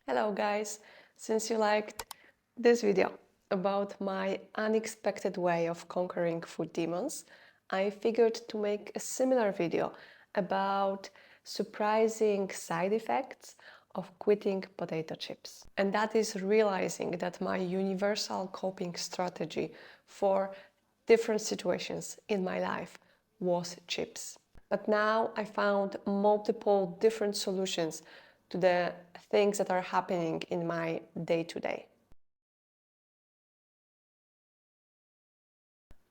Hello guys! Since you liked this video about my unexpected way of conquering food demons, I figured to make a similar video about surprising side effects of quitting potato chips. And that is realizing that my universal coping strategy for different situations in my life was chips. But now I found multiple different solutions to the things that are happening in my day-to-day.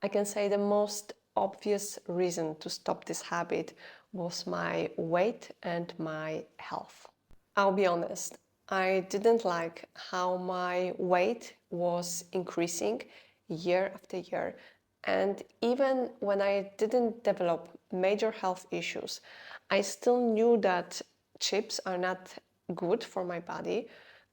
I can say the most obvious reason to stop this habit was my weight and my health. I'll be honest, I didn't like how my weight was increasing year after year. And even when I didn't develop major health issues, I still knew that chips are not good for my body.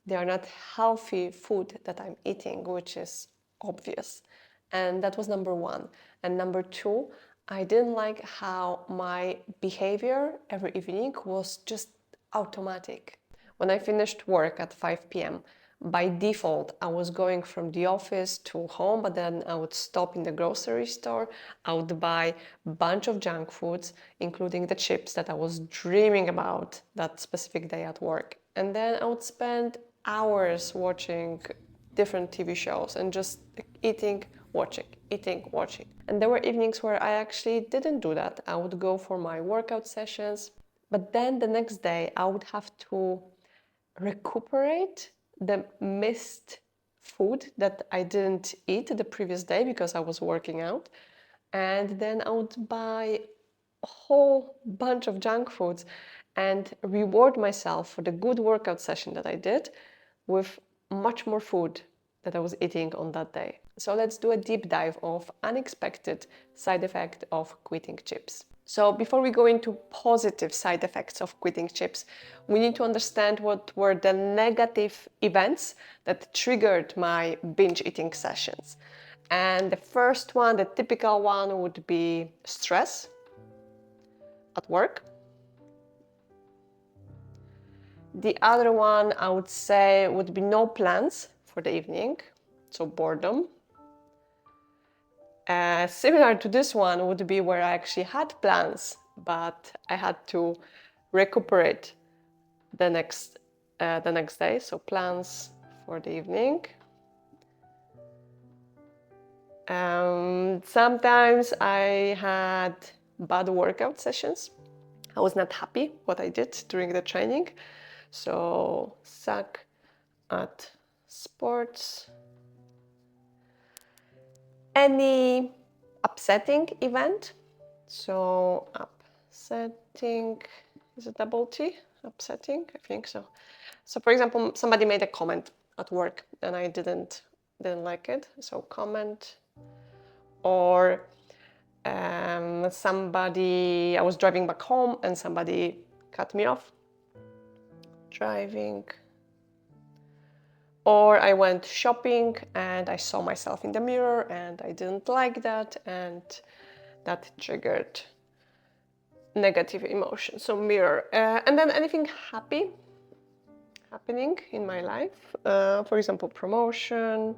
They are not healthy food that I'm eating, which is obvious. And that was number one. And number two, I didn't like how my behavior every evening was just automatic. When I finished work at 5 p.m., by default, I was going from the office to home, but then I would stop in the grocery store. I would buy a bunch of junk foods, including the chips that I was dreaming about that specific day at work. And then I would spend hours watching different TV shows and just eating, watching, eating, watching. And there were evenings where I actually didn't do that. I would go for my workout sessions, but then the next day I would have to recuperate the missed food that I didn't eat the previous day because I was working out. And then I would buy a whole bunch of junk foods and reward myself for the good workout session that I did with much more food that I was eating on that day. So let's do a deep dive of unexpected side effect of quitting chips. So before we go into positive side effects of quitting chips, we need to understand what were the negative events that triggered my binge eating sessions. And the first one, the typical one, would be stress at work. The other one, I would say, would be no plans for the evening, so boredom. Similar to this one would be where I actually had plans, but I had to recuperate the next day, so plans for the evening. Sometimes I had bad workout sessions. I was not happy what I did during the training, so suck at sports. Any upsetting event, so upsetting, is it double T? Upsetting, I think so. So for example, somebody made a comment at work and I didn't like it, so comment. Or somebody, I was driving back home and somebody cut me off driving. Or I went shopping and I saw myself in the mirror and I didn't like that, and that triggered negative emotion. So mirror. And then anything happening in my life. For example, promotion.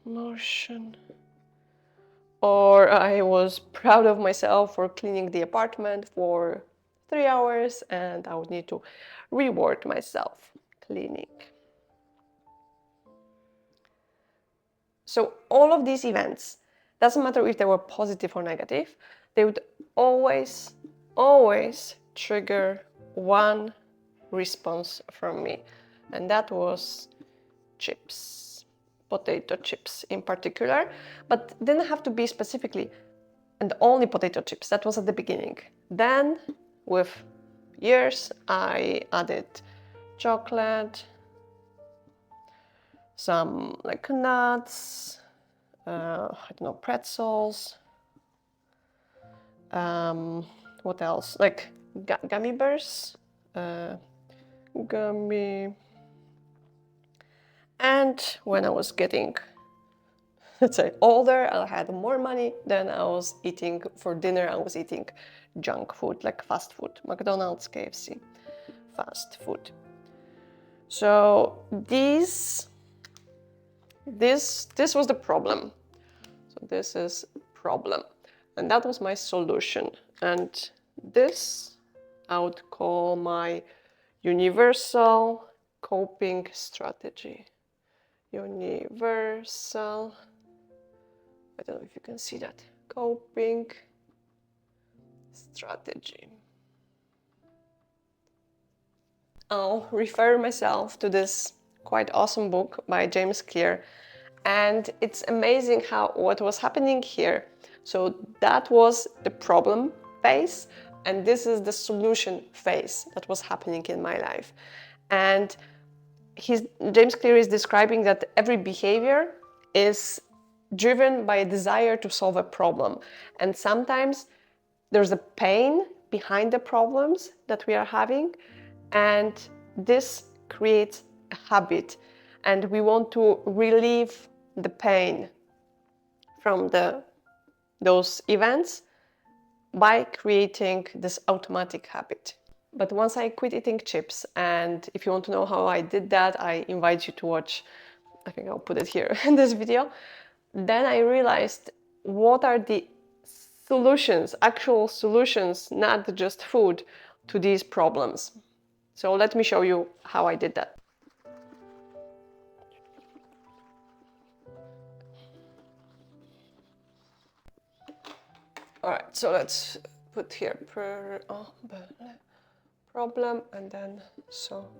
Promotion. Or I was proud of myself for cleaning the apartment for 3 hours and I would need to reward myself cleaning. So all of these events, doesn't matter if they were positive or negative, they would always trigger one response from me, and that was chips, potato chips in particular, but didn't have to be specifically and only potato chips. That was at the beginning. Then with years I added chocolate, some like nuts, I don't know, pretzels, what else, like gummy bears, and when I was getting, let's say, older, I had more money, then I was eating, for dinner I was eating junk food, like fast food, McDonald's, KFC. fast food. So this was the problem. So this is problem, and that was my solution. And this I would call my universal coping strategy. Universal, I don't know if you can see that, coping strategy. I'll refer myself to this quite awesome book by James Clear, and it's amazing how what was happening here. So that was the problem phase, and this is the solution phase that was happening in my life. And James Clear is describing that every behavior is driven by a desire to solve a problem, and sometimes there's a pain behind the problems that we are having, and this creates a habit, and we want to relieve the pain from those events by creating this automatic habit. But once I quit eating chips, and if you want to know how I did that, I invite you to watch, I think I'll put it here in this video, then I realized what are the solutions, actual solutions, not just food, to these problems. So let me show you how I did that. All right, so let's put here problem and then solution.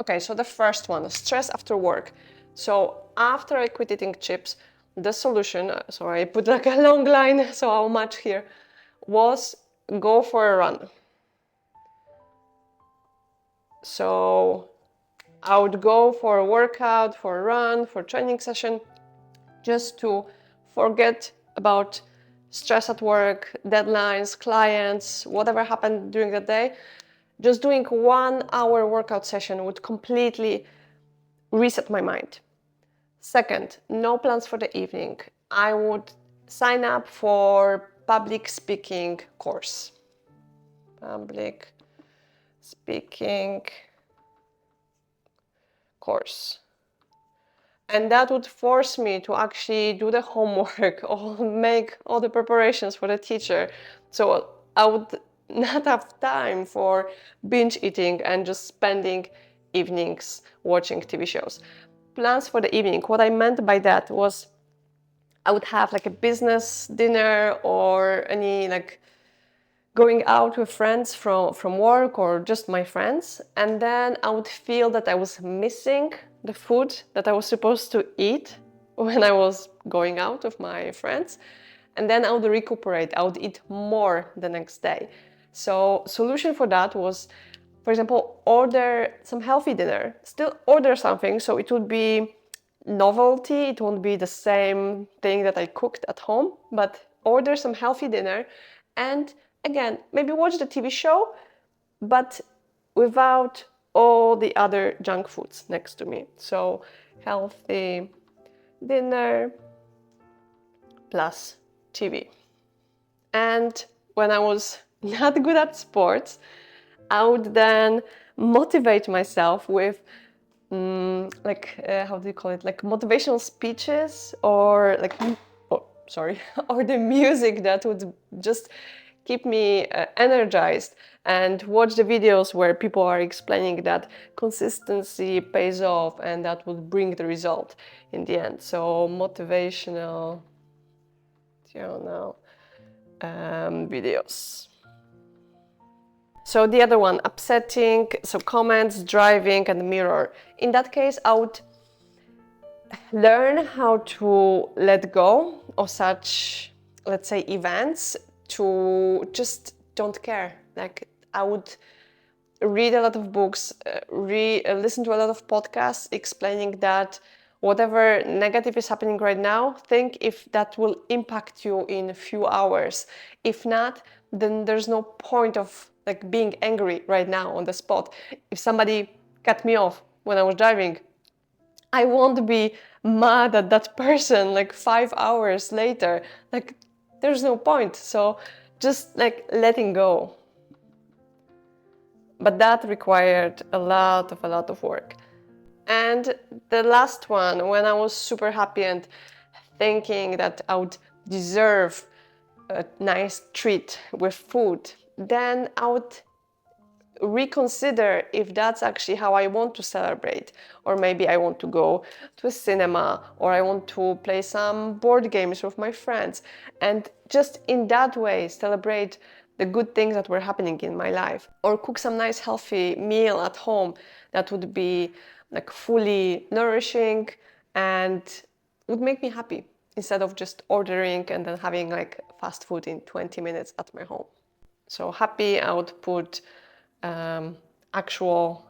Okay, so the first one, stress after work. So after I quit eating chips, the solution, so I put like a long line, so how much here, was go for a run. So I would go for a workout, for a run, for a training session, just to forget about stress at work, deadlines, clients, whatever happened during the day. Just doing 1 hour workout session would completely reset my mind. Second, no plans for the evening. I would sign up for public speaking course. Public speaking course. And that would force me to actually do the homework or make all the preparations for the teacher. So I would not have time for binge eating and just spending evenings watching TV shows. Plans for the evening. What I meant by that was I would have like a business dinner or any like going out with friends from work or just my friends. And then I would feel that I was missing the food that I was supposed to eat when I was going out with my friends. And then I would recuperate. I would eat more the next day. So solution for that was, for example, order some healthy dinner. Still order something, so it would be novelty. It won't be the same thing that I cooked at home, but order some healthy dinner. And again, maybe watch the TV show, but without all the other junk foods next to me. So healthy dinner plus TV. And when I was not good at sports, I would then motivate myself with how do you call it? Like motivational speeches or or the music that would just keep me energized, and watch the videos where people are explaining that consistency pays off and that would bring the result in the end. So motivational videos. So the other one, upsetting, so comments, driving, and mirror. In that case, I would learn how to let go of such, let's say, events, to just don't care. Like I would read a lot of books, listen to a lot of podcasts explaining that whatever negative is happening right now, think if that will impact you in a few hours. If not, then there's no point of like being angry right now on the spot. If somebody cut me off when I was driving, I won't be mad at that person like 5 hours later. Like there's no point. So just like letting go. But that required a lot of work. And the last one, when I was super happy and thinking that I would deserve a nice treat with food, then I would reconsider if that's actually how I want to celebrate. Or maybe I want to go to a cinema, or I want to play some board games with my friends. And just in that way, celebrate the good things that were happening in my life. Or cook some nice healthy meal at home that would be like fully nourishing and would make me happy, instead of just ordering and then having like fast food in 20 minutes at my home. So happy, I would put actual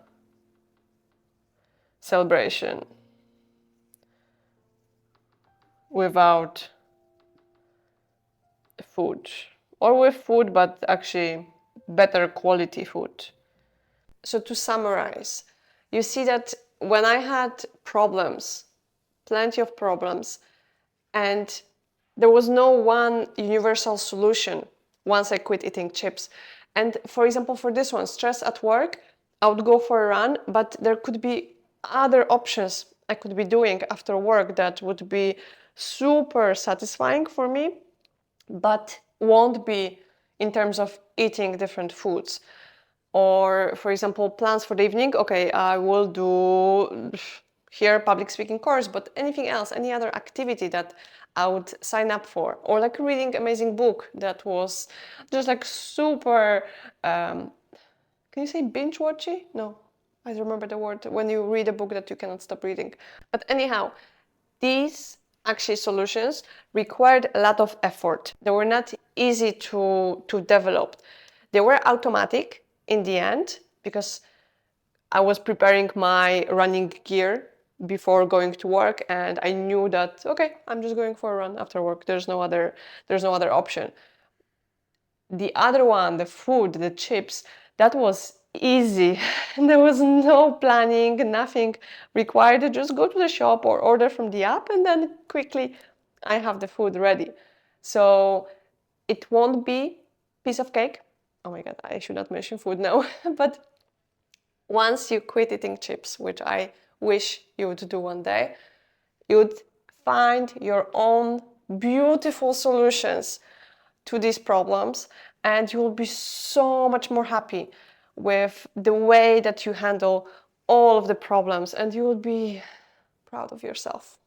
celebration without food, or with food, but actually better quality food. So to summarize, you see that when I had problems, plenty of problems, and there was no one universal solution once I quit eating chips. And for example, for this one, stress at work, I would go for a run, but there could be other options I could be doing after work that would be super satisfying for me, but won't be in terms of eating different foods. Or for example, plans for the evening, okay, I will do here public speaking course, but anything else, any other activity that I would sign up for, or like reading amazing book that was just like super, can you say binge watchy? No, I don't remember the word, when you read a book that you cannot stop reading. But anyhow, these actually solutions required a lot of effort. They were not easy to develop. They were automatic in the end because I was preparing my running gear before going to work, and I knew that okay, I'm just going for a run after work. There's no other option. The other one, the food, the chips, that was easy. There was no planning, nothing required. Just go to the shop or order from the app, and then quickly I have the food ready. So it won't be piece of cake. Oh my God, I should not mention food now. But once you quit eating chips, which I wish you would do one day, you would find your own beautiful solutions to these problems, and you will be so much more happy with the way that you handle all of the problems, and you will be proud of yourself.